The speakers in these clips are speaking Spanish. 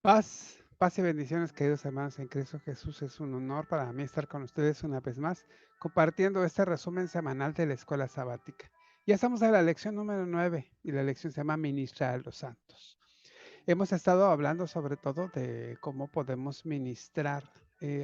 Paz y bendiciones, queridos hermanos en Cristo Jesús. Es un honor para mí estar con ustedes una vez más, compartiendo este resumen semanal de la escuela sabática. Ya estamos en la lección número 9 y la lección se llama Ministrar a los Santos. Hemos estado hablando sobre todo de cómo podemos ministrar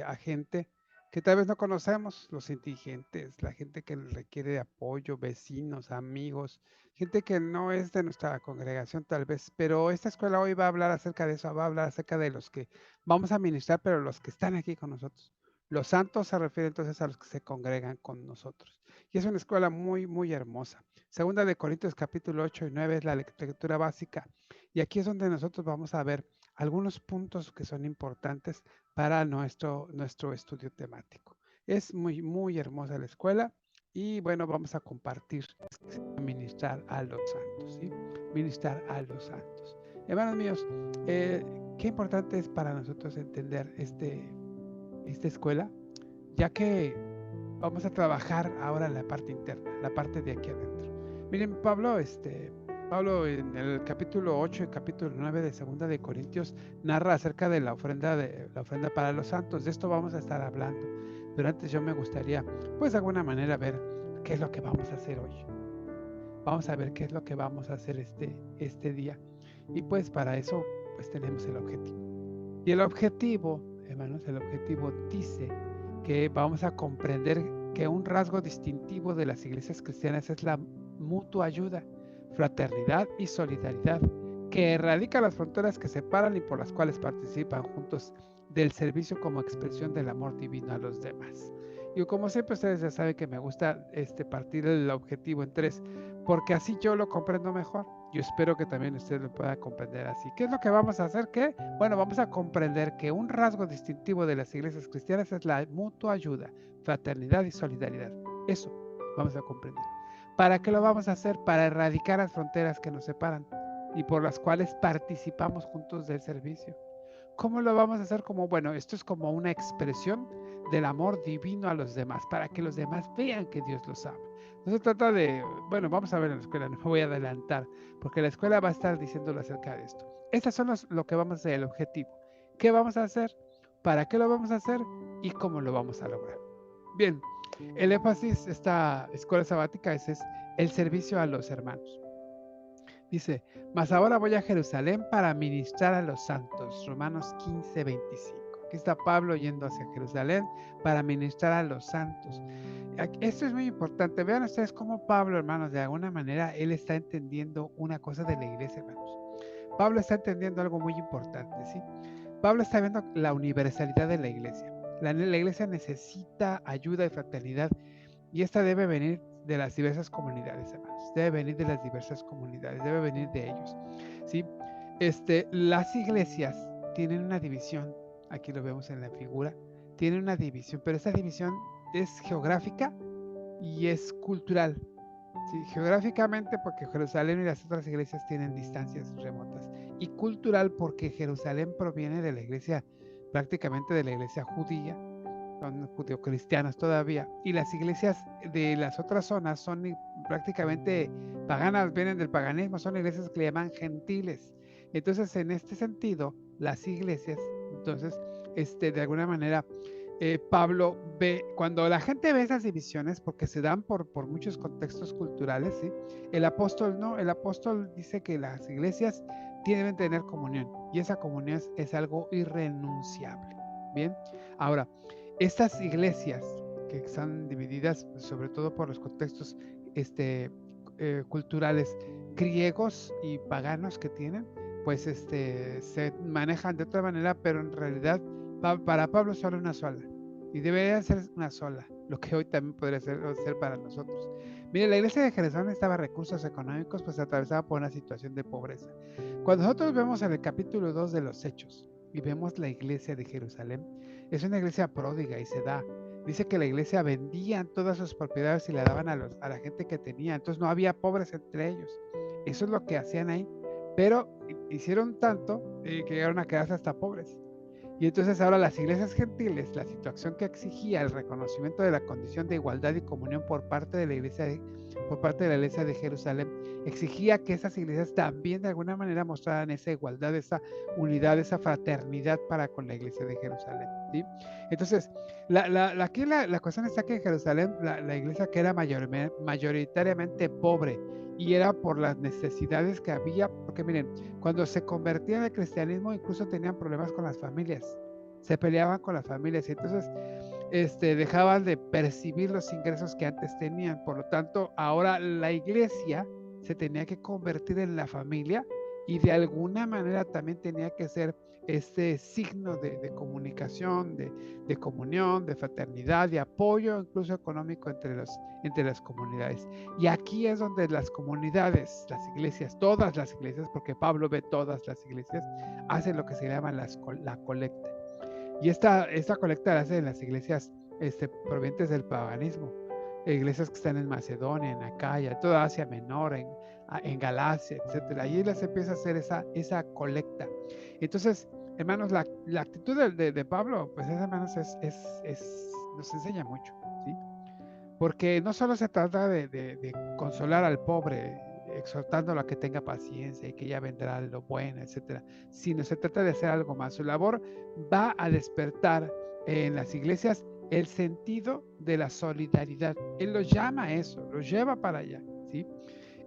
a gente que tal vez no conocemos, los indigentes, la gente que requiere de apoyo, vecinos, amigos, gente que no es de nuestra congregación tal vez, pero esta escuela hoy va a hablar acerca de eso, va a hablar acerca de los que vamos a ministrar, pero los que están aquí con nosotros. Los santos se refiere entonces a los que se congregan con nosotros. Y es una escuela muy, muy hermosa. Segunda de Corintios capítulo 8 y 9 es la lectura básica y aquí es donde nosotros vamos a ver algunos puntos que son importantes para nuestro estudio temático. Es muy, muy hermosa la escuela y bueno, vamos a compartir, ministrar a los santos, ¿sí? Ministrar a los santos. Hermanos míos, qué importante es para nosotros entender esta escuela, ya que vamos a trabajar ahora en la parte interna, la parte de aquí adentro. Miren, Pablo en el capítulo 8 y capítulo 9 de Segunda de Corintios narra acerca de la ofrenda para los santos. De esto vamos a estar hablando. Pero antes yo me gustaría, pues de alguna manera, ver qué es lo que vamos a hacer hoy. Vamos a ver qué es lo que vamos a hacer este día. Y pues para eso, pues tenemos el objetivo. Y el objetivo, hermanos, el objetivo dice que vamos a comprender que un rasgo distintivo de las iglesias cristianas es la mutua ayuda, fraternidad y solidaridad, que erradica las fronteras que separan y por las cuales participan juntos del servicio como expresión del amor divino a los demás. Y como siempre ustedes ya saben que me gusta partir el objetivo en tres, porque así yo lo comprendo mejor. Yo espero que también ustedes lo puedan comprender así. ¿Qué es lo que vamos a hacer? ¿Qué? Bueno, vamos a comprender que un rasgo distintivo de las iglesias cristianas es la mutua ayuda, fraternidad y solidaridad. Eso vamos a comprender. ¿Para qué lo vamos a hacer? Para erradicar las fronteras que nos separan y por las cuales participamos juntos del servicio. ¿Cómo lo vamos a hacer? Como, bueno, esto es como una expresión del amor divino a los demás, para que los demás vean que Dios los ama. No se trata de, bueno, vamos a ver en la escuela, no me voy a adelantar, porque la escuela va a estar diciéndolo acerca de esto. Estas son lo que vamos a hacer, el objetivo. ¿Qué vamos a hacer? ¿Para qué lo vamos a hacer? ¿Y cómo lo vamos a lograr? Bien, el énfasis de esta escuela sabática es el servicio a los hermanos. Dice, mas ahora voy a Jerusalén para ministrar a los santos. Romanos 15:25. Aquí está Pablo yendo hacia Jerusalén para ministrar a los santos. Esto es muy importante. Vean ustedes cómo Pablo, hermanos, de alguna manera, él está entendiendo una cosa de la iglesia, hermanos. Pablo está entendiendo algo muy importante, ¿sí? Pablo está viendo la universalidad de la iglesia. La iglesia necesita ayuda y fraternidad y esta debe venir de las diversas comunidades, hermanos. Debe venir de las diversas comunidades, debe venir de ellos. ¿Sí? Las iglesias tienen una división, aquí lo vemos en la figura, tienen una división, pero esta división es geográfica y es cultural. ¿Sí? Geográficamente porque Jerusalén y las otras iglesias tienen distancias remotas. Y cultural porque Jerusalén proviene de la iglesia, prácticamente de la iglesia judía, son judeocristianas todavía, y las iglesias de las otras zonas son prácticamente paganas, vienen del paganismo, son iglesias que le llaman gentiles. Entonces, en este sentido, las iglesias, entonces, de alguna manera, Pablo ve, cuando la gente ve esas divisiones, porque se dan por muchos contextos culturales, ¿sí? El apóstol no, el apóstol dice que las iglesias deben tener comunión, y esa comunión es algo irrenunciable. Bien, ahora, estas iglesias que están divididas sobre todo por los contextos culturales griegos y paganos que tienen, pues se manejan de otra manera, pero en realidad para Pablo solo una sola. Y debería ser una sola, lo que hoy también podría ser para nosotros. Mire, la iglesia de Jerusalén estaba recursos económicos, pues atravesaba por una situación de pobreza. Cuando nosotros vemos en el capítulo 2 de los Hechos y vemos la iglesia de Jerusalén, es una iglesia pródiga y se da. Dice que la iglesia vendían todas sus propiedades y la daban a la gente que tenía. Entonces no había pobres entre ellos. Eso es lo que hacían ahí. Pero hicieron tanto que llegaron a quedarse hasta pobres. Y entonces ahora las iglesias gentiles, la situación que exigía el reconocimiento de la condición de igualdad y comunión por parte de la iglesia de Jerusalén, exigía que esas iglesias también de alguna manera mostraran esa igualdad, esa unidad, esa fraternidad para con la iglesia de Jerusalén, ¿sí? Entonces, aquí la cuestión está que en Jerusalén la iglesia que era mayoritariamente pobre, y era por las necesidades que había, porque miren, cuando se convertían al cristianismo incluso tenían problemas con las familias, se peleaban con las familias y entonces dejaban de percibir los ingresos que antes tenían. Por lo tanto, ahora la iglesia se tenía que convertir en la familia y de alguna manera también tenía que ser este signo de comunicación, de comunión, de fraternidad, de apoyo, incluso económico entre las comunidades. Y aquí es donde las comunidades, las iglesias, todas las iglesias, porque Pablo ve todas las iglesias, hacen lo que se llama la colecta. Y esta colecta la hacen las iglesias provenientes del paganismo, iglesias que están en Macedonia, en Acaya, toda Asia Menor, en Galacia, etcétera. Y las empieza a hacer esa colecta. Entonces, hermanos, la actitud de Pablo, pues hermanos, nos enseña mucho, ¿sí? Porque no solo se trata de consolar al pobre, exhortándolo a que tenga paciencia y que ya vendrá lo bueno, etcétera, sino se trata de hacer algo más. Su labor va a despertar en las iglesias el sentido de la solidaridad. Él los llama a eso, los lleva para allá, ¿sí?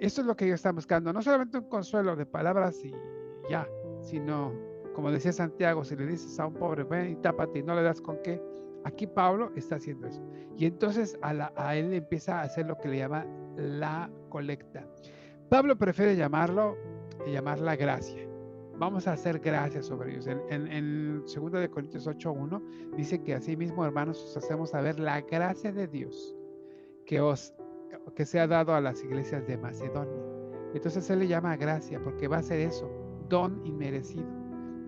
Esto es lo que ellos están buscando, no solamente un consuelo de palabras y ya, sino, como decía Santiago, si le dices a un pobre, ven y tápate y no le das con qué. Aquí Pablo está haciendo eso. Y entonces a él empieza a hacer lo que le llama la colecta. Pablo prefiere llamarla gracia. Vamos a hacer gracia sobre ellos. En 2 de Corintios 8:1 dice que así mismo, hermanos, os hacemos saber la gracia de Dios que se ha dado a las iglesias de Macedonia. Entonces él le llama gracia porque va a ser eso, don inmerecido.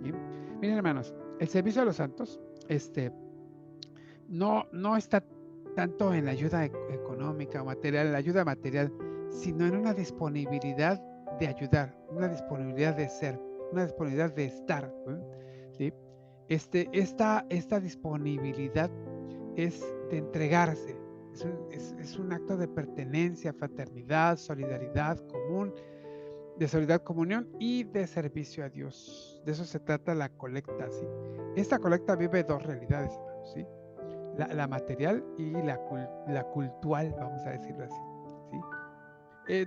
¿Bien? Miren, hermanos, el servicio a los santos, no está tanto en la ayuda económica o material, la ayuda material, sino en una disponibilidad de ayudar, una disponibilidad de ser, una disponibilidad de estar, ¿sí? Esta disponibilidad es de entregarse, es un acto de pertenencia, fraternidad, solidaridad común, de solidaridad, comunión y de servicio a Dios. De eso se trata la colecta, ¿sí? Esta colecta vive dos realidades, hermanos, ¿sí? La material y la cultural, vamos a decirlo así, ¿sí?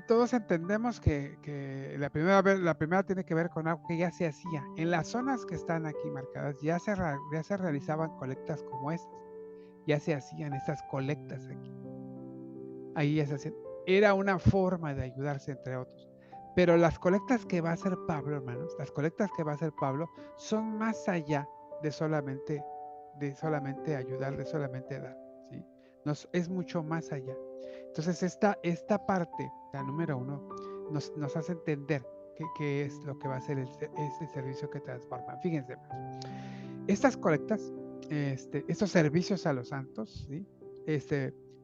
Todos entendemos que la primera tiene que ver con algo que ya se hacía. En las zonas que están aquí marcadas ya se realizaban colectas como estas, ya se hacían estas colectas aquí. Ahí ya se hacían. Era una forma de ayudarse entre otros. Pero las colectas que va a hacer Pablo, hermanos, las colectas que va a hacer Pablo son más allá de solamente ayudar, de solamente dar, ¿sí? Es mucho más allá. Entonces esta parte, la número 1, nos hace entender qué es lo que va a ser este servicio que transforma. Fíjense, hermanos, estas colectas, estos servicios a los santos, ¿sí?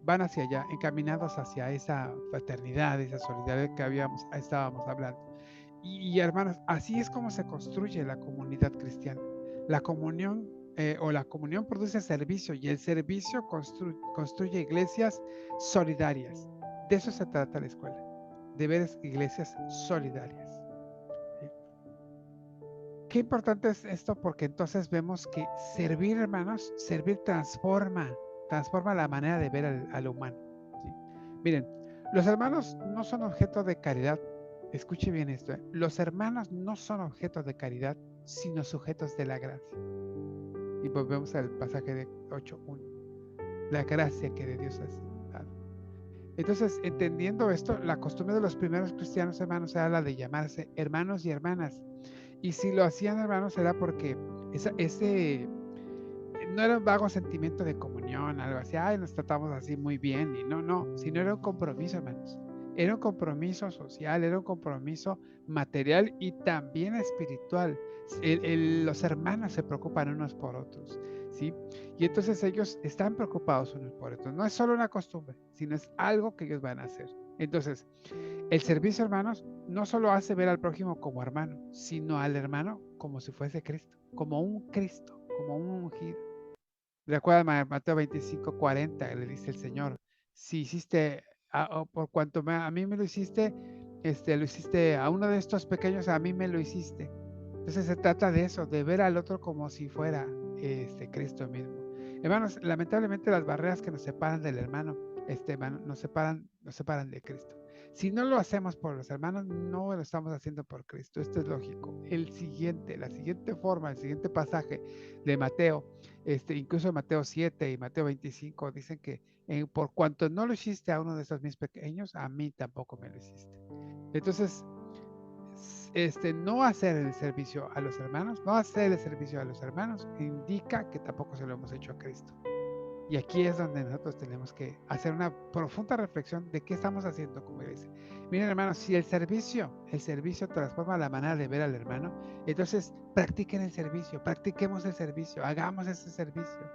Van hacia allá, encaminados hacia esa fraternidad, esa solidaridad que estábamos hablando. Y hermanos, así es como se construye la comunidad cristiana. La comunión produce servicio y el servicio construye iglesias solidarias. De eso se trata la escuela, de ver iglesias solidarias. ¿Sí? Qué importante es esto, porque entonces vemos que servir, hermanos, servir transforma la manera de ver al humano, ¿sí? Miren, los hermanos no son objeto de caridad. Escuche bien esto, ¿eh? Los hermanos no son objetos de caridad, sino sujetos de la gracia. Y volvemos al pasaje de 8:1. La gracia que de Dios ha dado. Entonces, entendiendo esto, la costumbre de los primeros cristianos, hermanos, era la de llamarse hermanos y hermanas. Y si lo hacían, hermanos, era porque ese no era un vago sentimiento de comunión, algo así, ay, nos tratamos así muy bien, y no, sino era un compromiso, hermanos. Era un compromiso social, era un compromiso material y también espiritual. Los hermanos se preocupan unos por otros, ¿sí? Y entonces ellos están preocupados unos por otros. No es solo una costumbre, sino es algo que ellos van a hacer. Entonces, el servicio, hermanos, no solo hace ver al prójimo como hermano, sino al hermano como si fuese Cristo, como un ungido. Recuerda Mateo 25:40, le dice el Señor, si hiciste, por cuanto a mí me lo hiciste, lo hiciste a uno de estos pequeños, a mí me lo hiciste. Entonces se trata de eso, de ver al otro como si fuera Cristo mismo. Hermanos, lamentablemente las barreras que nos separan del hermano, nos separan de Cristo. Si no lo hacemos por los hermanos, no lo estamos haciendo por Cristo. Esto es lógico. La siguiente forma, el siguiente pasaje de Mateo, incluso Mateo 7 y Mateo 25 dicen que por cuanto no lo hiciste a uno de esos mis pequeños, a mí tampoco me lo hiciste. Entonces, no hacer el servicio a los hermanos, indica que tampoco se lo hemos hecho a Cristo. Y aquí es donde nosotros tenemos que hacer una profunda reflexión de qué estamos haciendo como iglesia. Miren, hermanos, si el servicio transforma la manera de ver al hermano, entonces practiquemos el servicio, hagamos ese servicio.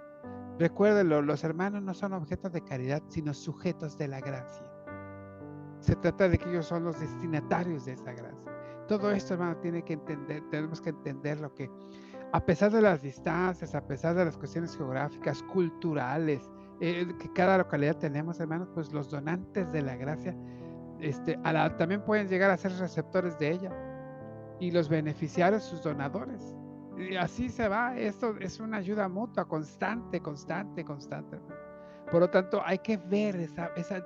Recuérdenlo, los hermanos no son objetos de caridad, sino sujetos de la gracia. Se trata de que ellos son los destinatarios de esa gracia. Todo esto, hermano, tenemos que entender lo que, a pesar de las distancias, a pesar de las cuestiones geográficas, culturales, que cada localidad tenemos, hermanos, pues los donantes de la gracia también pueden llegar a ser receptores de ella y los beneficiarios, sus donadores. Y así se va. Esto es una ayuda mutua, constante. Por lo tanto, hay que ver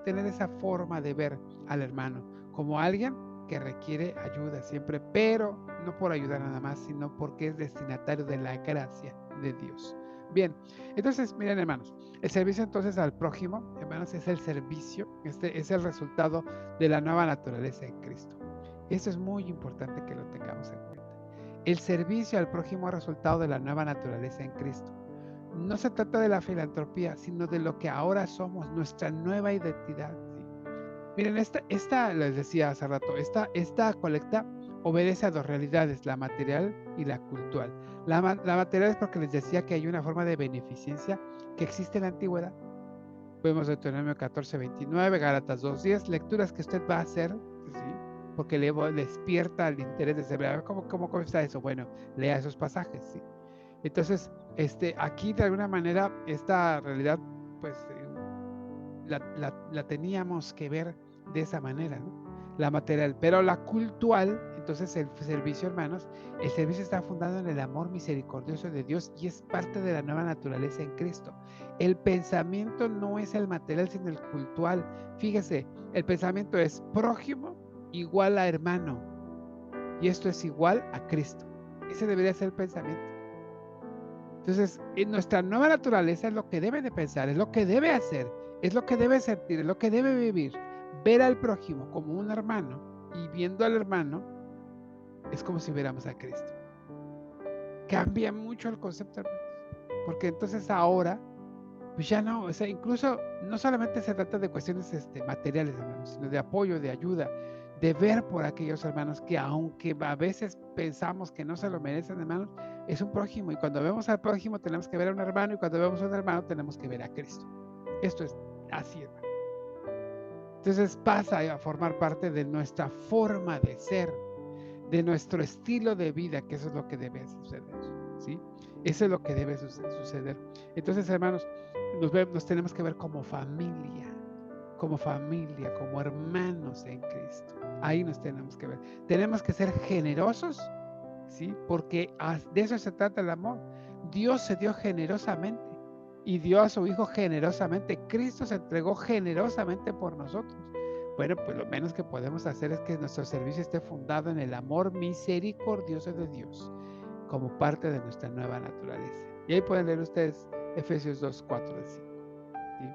tener esa forma de ver al hermano como alguien que requiere ayuda siempre, pero no por ayudar nada más, sino porque es destinatario de la gracia de Dios. Bien, entonces, miren, hermanos, el servicio entonces al prójimo, hermanos, es el servicio, es el resultado de la nueva naturaleza en Cristo. Esto es muy importante que lo tengamos en cuenta. El servicio al prójimo es resultado de la nueva naturaleza en Cristo. No se trata de la filantropía, sino de lo que ahora somos, nuestra nueva identidad. ¿Sí? Miren, esta les decía hace rato, esta colecta obedece a dos realidades, la material y la cultural. La material es porque les decía que hay una forma de beneficencia que existe en la antigüedad. Vemos Deuteronomio 14:29, Gálatas 2:10, lecturas que usted va a hacer, ¿sí? Porque le despierta el interés de saber cómo está eso. Bueno, lea esos pasajes, ¿sí? Entonces, aquí de alguna manera esta realidad, pues, la teníamos que ver de esa manera, ¿no? La material, pero la cultural, entonces el servicio, hermanos, el servicio está fundado en el amor misericordioso de Dios y es parte de la nueva naturaleza en Cristo. El pensamiento no es el material, sino el cultural. Fíjese, el pensamiento es prójimo igual a hermano y esto es igual a Cristo. Ese debería ser el pensamiento. Entonces, en nuestra nueva naturaleza es lo que debe de pensar, es lo que debe hacer, es lo que debe sentir, es lo que debe vivir. Ver al prójimo como un hermano y viendo al hermano es como si viéramos a Cristo. Cambia mucho el concepto, hermanos, porque entonces ahora, pues ya no, o sea, incluso no solamente se trata de cuestiones materiales, hermanos, sino de apoyo, de ayuda, de ver por aquellos hermanos que aunque a veces pensamos que no se lo merecen, hermanos, es un prójimo y cuando vemos al prójimo tenemos que ver a un hermano y cuando vemos a un hermano tenemos que ver a Cristo. Esto es así, hermano. Entonces pasa a formar parte de nuestra forma de ser, de nuestro estilo de vida, que eso es lo que debe suceder, ¿sí? Eso es lo que debe suceder. Entonces, hermanos, nos tenemos que ver como familia, como hermanos en Cristo. Ahí nos tenemos que ver. Tenemos que ser generosos, ¿sí? Porque de eso se trata el amor. Dios se dio generosamente y dio a su Hijo generosamente. Cristo se entregó generosamente por nosotros. Bueno, pues lo menos que podemos hacer es que nuestro servicio esté fundado en el amor misericordioso de Dios, como parte de nuestra nueva naturaleza. Y ahí pueden leer ustedes Efesios 2:4-5. ¿Sí?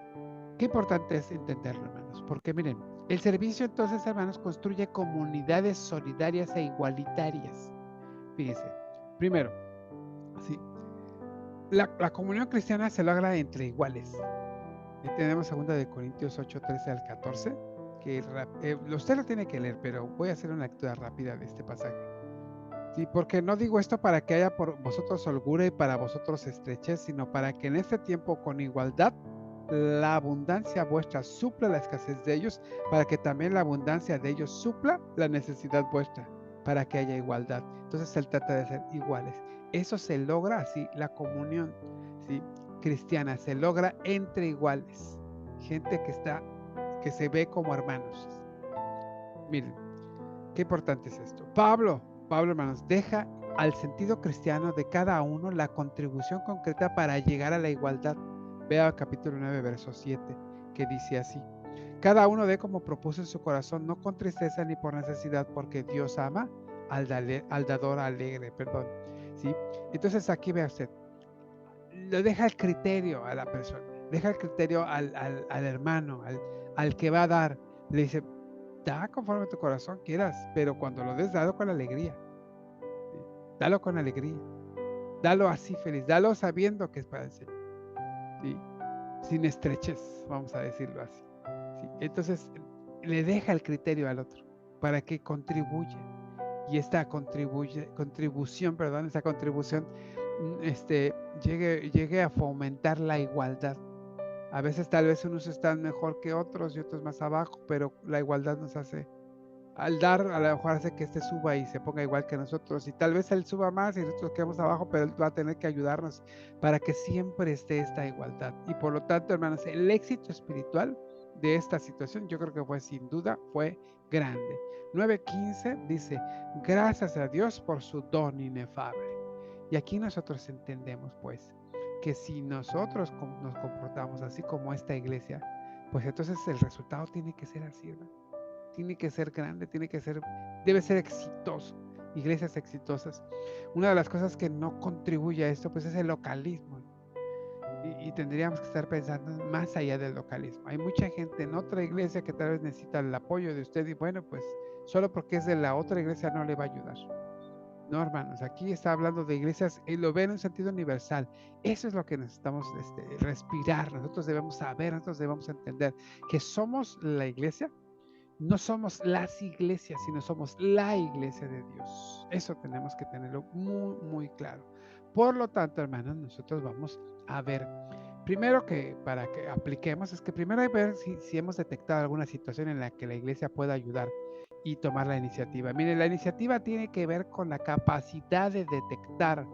Qué importante es entenderlo, hermanos, porque miren, el servicio entonces, hermanos, construye comunidades solidarias e igualitarias. Fíjense, primero, ¿sí? La comunión cristiana se logra entre iguales. Ahí tenemos 2 Corintios 8:13-14, que usted lo tiene que leer, pero voy a hacer una lectura rápida de este pasaje. Sí, porque no digo esto para que haya por vosotros holgura y para vosotros estrechez, sino para que en este tiempo con igualdad la abundancia vuestra supla la escasez de ellos, para que también la abundancia de ellos supla la necesidad vuestra, para que haya igualdad. Entonces él trata de ser iguales. Eso se logra así, la comunión, ¿sí?, cristiana se logra entre iguales, gente que se ve como hermanos. Miren, qué importante es esto. Pablo, hermanos, deja al sentido cristiano de cada uno la contribución concreta para llegar a la igualdad. Vea capítulo 9, verso 7, que dice así: cada uno dé como propuso en su corazón, no con tristeza ni por necesidad, porque Dios ama al dador alegre, perdón. ¿Sí? Entonces aquí vea usted, lo deja el criterio a la persona, deja el criterio al hermano, al que va a dar. Le dice, da conforme tu corazón quieras, pero cuando lo des, dalo con alegría. ¿Sí? Dalo con alegría. Dalo así feliz, dalo sabiendo que es para el Señor. ¿Sí? Sin estrechez, vamos a decirlo así. ¿Sí? Entonces, le deja el criterio al otro para que contribuya. Y esta contribución, llegue a fomentar la igualdad. A veces tal vez unos están mejor que otros y otros más abajo, pero la igualdad nos hace, al dar, a lo mejor hace que este suba y se ponga igual que nosotros, y tal vez él suba más y nosotros quedamos abajo, pero él va a tener que ayudarnos para que siempre esté esta igualdad. Y por lo tanto, hermanos, el éxito espiritual de esta situación, yo creo que fue sin duda, fue grande. 9:15 dice, gracias a Dios por su don inefable. Y aquí nosotros entendemos, pues, que si nosotros nos comportamos así como esta iglesia, pues entonces el resultado tiene que ser así, ¿verdad? Tiene que ser grande, debe ser exitoso. Iglesias exitosas. Una de las cosas que no contribuye a esto, pues es el localismo. Y tendríamos que estar pensando más allá del localismo. Hay mucha gente en otra iglesia que tal vez necesita el apoyo de usted y bueno, pues solo porque es de la otra iglesia no le va a ayudar. No, hermanos, aquí está hablando de iglesias y lo ve en un sentido universal. Eso es lo que necesitamos respirar. Nosotros debemos saber, nosotros debemos entender que somos la iglesia. No somos las iglesias, sino somos la iglesia de Dios. Eso tenemos que tenerlo muy, muy claro. Por lo tanto, hermanos, nosotros vamos a ver, primero que para que apliquemos, es que primero hay que ver si hemos detectado alguna situación en la que la iglesia pueda ayudar y tomar la iniciativa. Mire, la iniciativa tiene que ver con la capacidad de detectar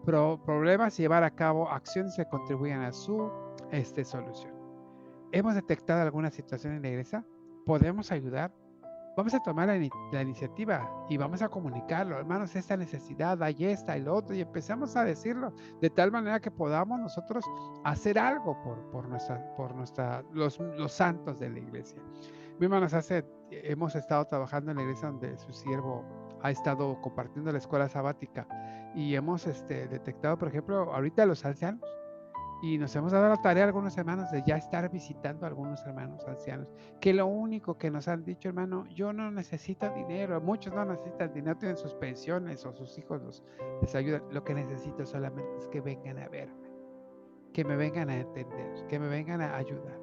problemas y llevar a cabo acciones que contribuyan a su solución. ¿Hemos detectado alguna situación en la iglesia? ¿Podemos ayudar? Vamos a tomar la iniciativa y vamos a comunicarlo, hermanos, esta necesidad, hay esta y lo otro, y empezamos a decirlo de tal manera que podamos nosotros hacer algo los santos de la iglesia. Mi hermanos, hemos estado trabajando en la iglesia donde su siervo ha estado compartiendo la escuela sabática y hemos detectado, por ejemplo, ahorita los ancianos. Y nos hemos dado la tarea algunos hermanos de ya estar visitando a algunos hermanos ancianos, que lo único que nos han dicho, hermano, yo no necesito dinero, muchos no necesitan dinero, tienen sus pensiones o sus hijos les ayudan, lo que necesito solamente es que vengan a verme, que me vengan a entender, que me vengan a ayudar,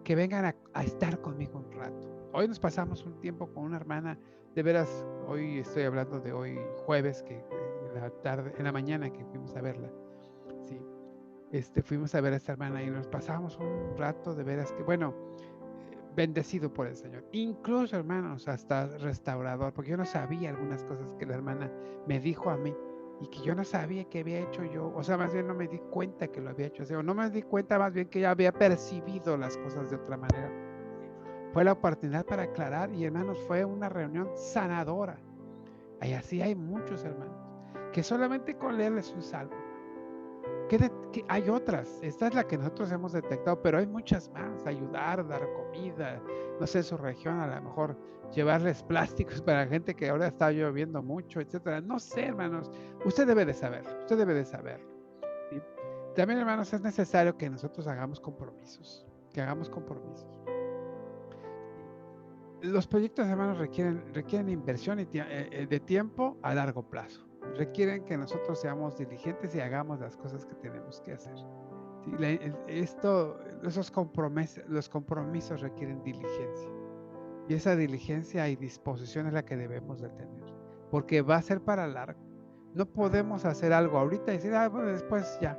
que vengan a estar conmigo un rato. Hoy nos pasamos un tiempo con una hermana, de veras, hoy estoy hablando de hoy jueves, que en la mañana que fuimos a verla, sí. Fuimos a ver a esta hermana y nos pasamos un rato de veras que, bueno, bendecido por el Señor. Incluso, hermanos, hasta restaurador, porque yo no sabía algunas cosas que la hermana me dijo a mí y que yo no sabía que había hecho yo. O sea, más bien no me di cuenta que lo había hecho así, o no me di cuenta más bien que ya había percibido las cosas de otra manera. Fue la oportunidad para aclarar y, hermanos, fue una reunión sanadora. Y así hay muchos hermanos que solamente con leerles un salmo. Hay otras, esta es la que nosotros hemos detectado, pero hay muchas más, ayudar, dar comida, no sé, su región, a lo mejor llevarles plásticos para gente que ahora está lloviendo mucho, etcétera. No sé, hermanos, usted debe de saberlo, ¿sí? También, hermanos, es necesario que nosotros hagamos compromisos, Los proyectos, hermanos, requieren inversión de tiempo a largo plazo. Requieren que nosotros seamos diligentes y hagamos las cosas que tenemos que hacer. ¿Sí? Los compromisos requieren diligencia. Y esa diligencia y disposición es la que debemos de tener. Porque va a ser para largo. No podemos hacer algo ahorita y decir, bueno, después ya.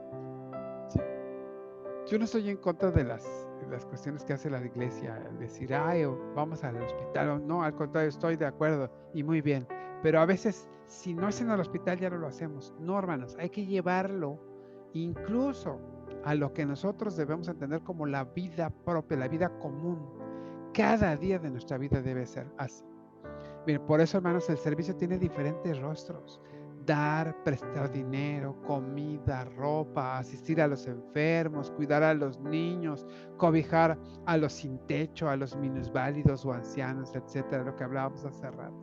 ¿Sí? Yo no estoy en contra de las las cuestiones que hace la iglesia, decir, ay, vamos al hospital, o no, al contrario, estoy de acuerdo y muy bien. Pero a veces, si no es en el hospital, ya no lo hacemos. No, hermanos, hay que llevarlo incluso a lo que nosotros debemos entender como la vida propia, la vida común. Cada día de nuestra vida debe ser así. Miren, por eso, hermanos, el servicio tiene diferentes rostros. Dar, prestar dinero, comida, ropa, asistir a los enfermos, cuidar a los niños, cobijar a los sin techo, a los minusválidos o ancianos, etcétera, lo que hablábamos hace rato.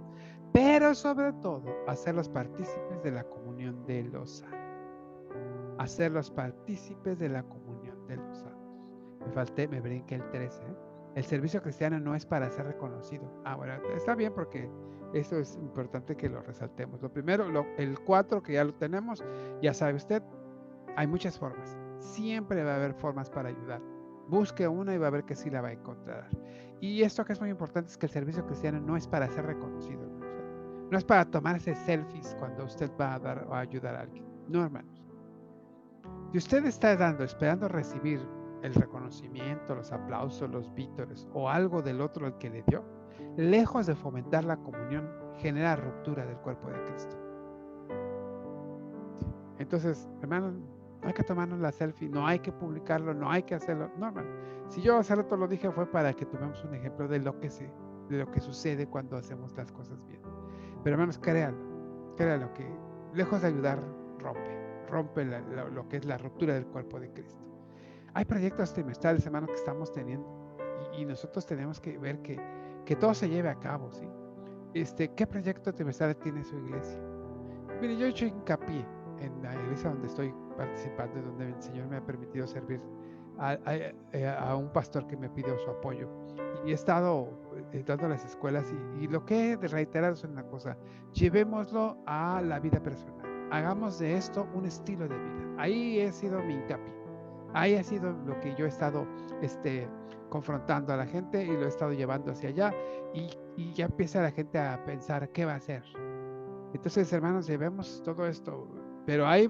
Pero sobre todo, hacerlos partícipes de la comunión de los santos. Hacerlos partícipes de la comunión de los santos. Me brinqué el 13, ¿eh? El servicio cristiano no es para ser reconocido. Bueno, está bien porque eso es importante que lo resaltemos. Lo primero, el 4, que ya lo tenemos, ya sabe usted, hay muchas formas. Siempre va a haber formas para ayudar. Busque una y va a ver que sí la va a encontrar. Y esto que es muy importante es que el servicio cristiano no es para ser reconocido, hermanos. No es para tomarse selfies cuando usted va a dar o a ayudar a alguien. No, hermanos. Si usted está dando, esperando recibir el reconocimiento, los aplausos, los vítores o algo del otro al que le dio, lejos de fomentar la comunión, genera ruptura del cuerpo de Cristo. Entonces, hermanos, no hay que tomarnos la selfie, no hay que publicarlo, no hay que hacerlo. No, hermano. Si yo hace rato lo dije fue para que tomemos un ejemplo de lo que sucede cuando hacemos las cosas bien. Pero, hermanos, créanlo que lejos de ayudar, rompe lo que es la ruptura del cuerpo de Cristo. Hay proyectos trimestrales, hermanos, que estamos teniendo y nosotros tenemos que ver que todo se lleve a cabo, ¿sí? ¿Qué proyecto trimestral tiene su iglesia? Mire, yo he hecho hincapié en la iglesia donde estoy participando, donde el Señor me ha permitido servir a un pastor que me pidió su apoyo. Y he estado dando las escuelas y lo que he reiterado es una cosa: llevémoslo a la vida personal. Hagamos de esto un estilo de vida. Ahí he sido mi hincapié. Ahí ha sido lo que yo he estado confrontando a la gente y lo he estado llevando hacia allá y ya empieza la gente a pensar qué va a hacer. Entonces, hermanos, llevemos todo esto, pero hay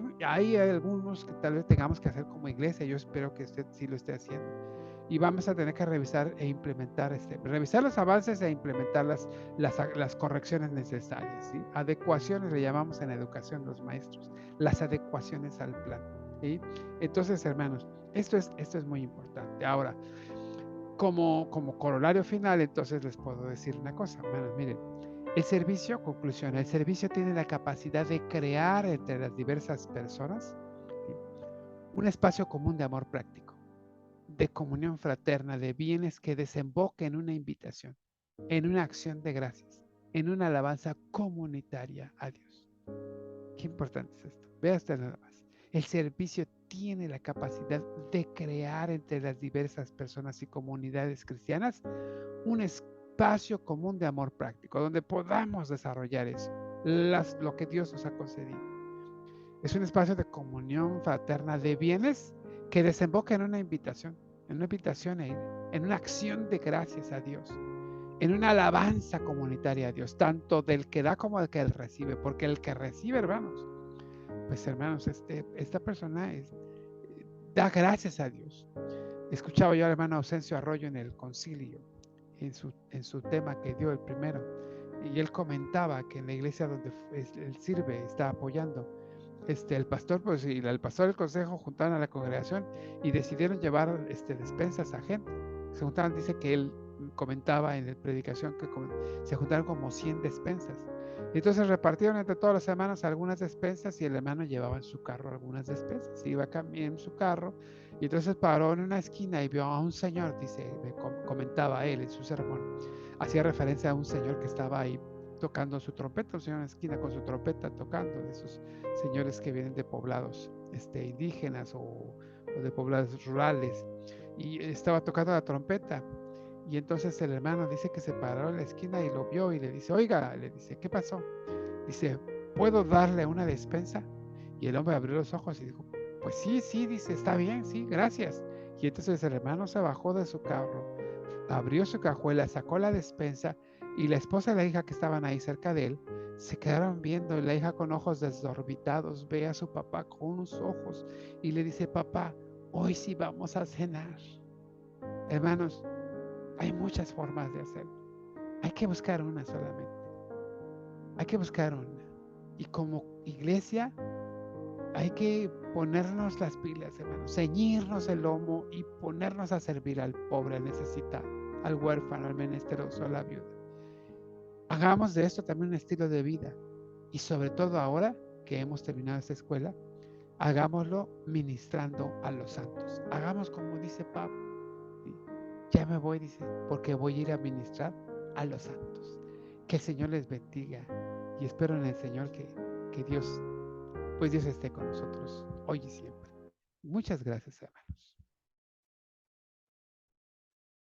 algunos que tal vez tengamos que hacer como iglesia. Yo espero que usted sí lo esté haciendo. Y vamos a tener que revisar e implementar revisar los avances e implementar las correcciones necesarias, ¿sí? Adecuaciones le llamamos en educación los maestros, las adecuaciones al plan, ¿sí? Entonces, hermanos, esto es muy importante. Ahora, como corolario final, entonces les puedo decir una cosa, hermanos, miren, el servicio tiene la capacidad de crear entre las diversas personas, ¿sí?, un espacio común de amor práctico, de comunión fraterna, de bienes que desemboque en una invitación, en una acción de gracias, en una alabanza comunitaria a Dios. Qué importante es esto. Vea usted nada más. El servicio tiene la capacidad de crear entre las diversas personas y comunidades cristianas un espacio común de amor práctico, donde podamos desarrollar eso, lo que Dios nos ha concedido. Es un espacio de comunión fraterna de bienes que desemboca en una invitación, en una acción de gracias a Dios, en una alabanza comunitaria a Dios, tanto del que da como del que recibe, porque el que recibe, hermanos, pues hermanos, esta persona da gracias a Dios. Escuchaba yo al hermano Ausencio Arroyo en el concilio, en su tema que dio el primero, y él comentaba que en la iglesia donde él sirve, está apoyando, el pastor, pues, y el pastor del consejo juntaron a la congregación y decidieron llevar despensas a gente. Se juntaron, dice que él comentaba en la predicación que se juntaron como 100 despensas. Y entonces repartieron entre todas las hermanas algunas despensas y el hermano llevaba en su carro algunas despensas. Iba en su carro y entonces paró en una esquina y vio a un señor, dice, comentaba él en su sermón. Hacía referencia a un señor que estaba ahí tocando su trompeta, un señor en la esquina con su trompeta tocando, de esos señores que vienen de poblados indígenas o de poblados rurales, y estaba tocando la trompeta. Y entonces el hermano dice que se paró en la esquina y lo vio y le dice, oiga, le dice, ¿qué pasó? Dice, ¿puedo darle una despensa? Y el hombre abrió los ojos y dijo, pues sí, dice, está bien, sí, gracias. Y entonces el hermano se bajó de su carro, abrió su cajuela, sacó la despensa y la esposa y la hija que estaban ahí cerca de él se quedaron viendo, y la hija con ojos desorbitados ve a su papá con unos ojos y le dice, papá, hoy sí vamos a cenar. Hermanos, hay muchas formas de hacerlo. Hay que buscar una solamente. Hay que buscar una. Y como iglesia, hay que ponernos las pilas, hermanos, ceñirnos el lomo y ponernos a servir al pobre, al necesitado, al huérfano, al menesteroso, a la viuda. Hagamos de esto también un estilo de vida. Y sobre todo ahora que hemos terminado esta escuela, hagámoslo ministrando a los santos. Hagamos como dice Pablo. ¿Sí? Ya me voy, dice, porque voy a ir a ministrar a los santos. Que el Señor les bendiga. Y espero en el Señor que Dios, pues Dios esté con nosotros hoy y siempre. Muchas gracias, hermanos.